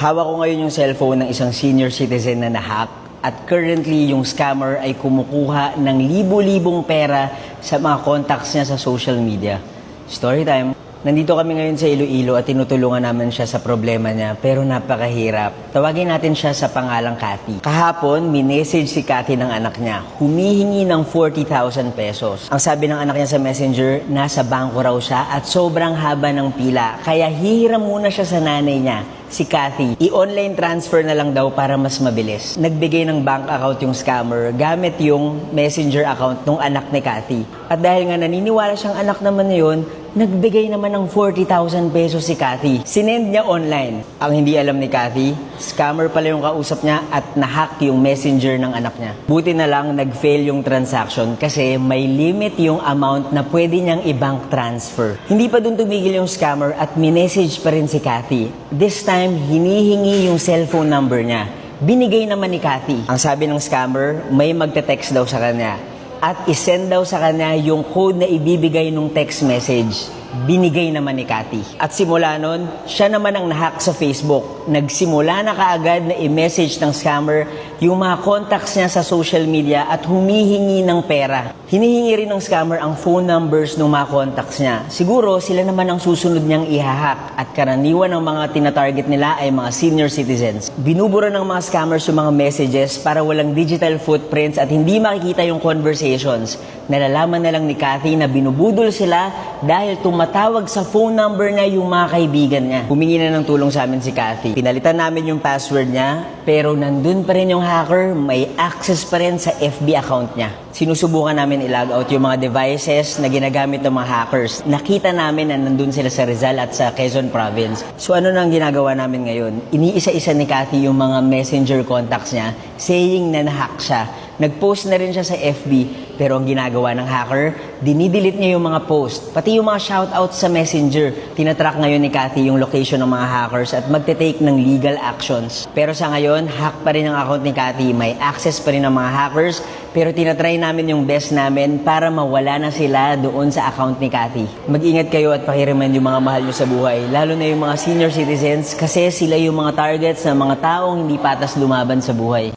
Hawak ko ngayon yung cellphone ng isang senior citizen na nahack at currently yung scammer ay kumukuha ng libo-libong pera sa mga contacts niya sa social media. Story time. Nandito kami ngayon sa Iloilo at tinutulungan namin siya sa problema niya pero napakahirap. Tawagin natin siya sa pangalang Cathy. Kahapon, minessage si Cathy ng anak niya. Humihingi ng 40,000 pesos. Ang sabi ng anak niya sa messenger, nasa bangko raw siya at sobrang haba ng pila. Kaya hihiram muna siya sa nanay niya, si Cathy. I-online transfer na lang daw para mas mabilis. Nagbigay ng bank account yung scammer gamit yung messenger account ng anak ni Cathy. At dahil nga naniniwala siyang anak naman na yun, nagbigay naman ng 40,000 pesos si Cathy. Sinend niya online. Ang hindi alam ni Cathy, scammer pala yung kausap niya at nahack yung messenger ng anak niya. Buti na lang nag-fail yung transaction kasi may limit yung amount na pwede niyang i-bank transfer. Hindi pa dun tumigil yung scammer at minessage pa rin si Cathy. This time, hinihingi yung cellphone number niya. Binigay naman ni Cathy. Ang sabi ng scammer, may magte-text daw sa kanya. At isend daw sa kanya yung code na ibibigay nung text message. Binigay naman ni Cathy. At simula nun, siya naman ang nahack sa Facebook. Nagsimula na kaagad na i-message ng scammer yung mga contacts niya sa social media at humihingi ng pera. Hinihingi rin ng scammer ang phone numbers ng mga contacts niya. Siguro sila naman ang susunod niyang ihahack at karaniwan ng mga tinatarget nila ay mga senior citizens. Binubura ng mga scammers yung mga messages para walang digital footprints at hindi makikita yung conversations. Nalalaman na lang ni Cathy na binubudol sila dahil tumatawag sa phone number niya yung mga kaibigan niya. Humingi na ng tulong sa amin si Cathy. Pinalitan namin yung password niya, pero nandun pa rin yung hacker, may access pa rin sa FB account niya. Sinusubukan namin i-log out yung mga devices na ginagamit ng mga hackers. Nakita namin na nandun sila sa Rizal at sa Quezon Province. So ano nang ginagawa namin ngayon? Iniisa-isa ni Cathy yung mga messenger contacts niya saying na nahack siya. Nag-post na rin siya sa FB, pero ang ginagawa ng hacker, dinidelete niya yung mga post, pati yung mga shoutouts sa messenger. Tinatrack ngayon ni Cathy yung location ng mga hackers at magte-take ng legal actions. Pero sa ngayon, hack pa rin ang account ni Cathy, may access pa rin ng mga hackers, pero tinatry namin yung best namin para mawala na sila doon sa account ni Cathy. Mag-ingat kayo at pakiremind yung mga mahal nyo sa buhay, lalo na yung mga senior citizens kasi sila yung mga targets ng mga taong hindi patas lumaban sa buhay.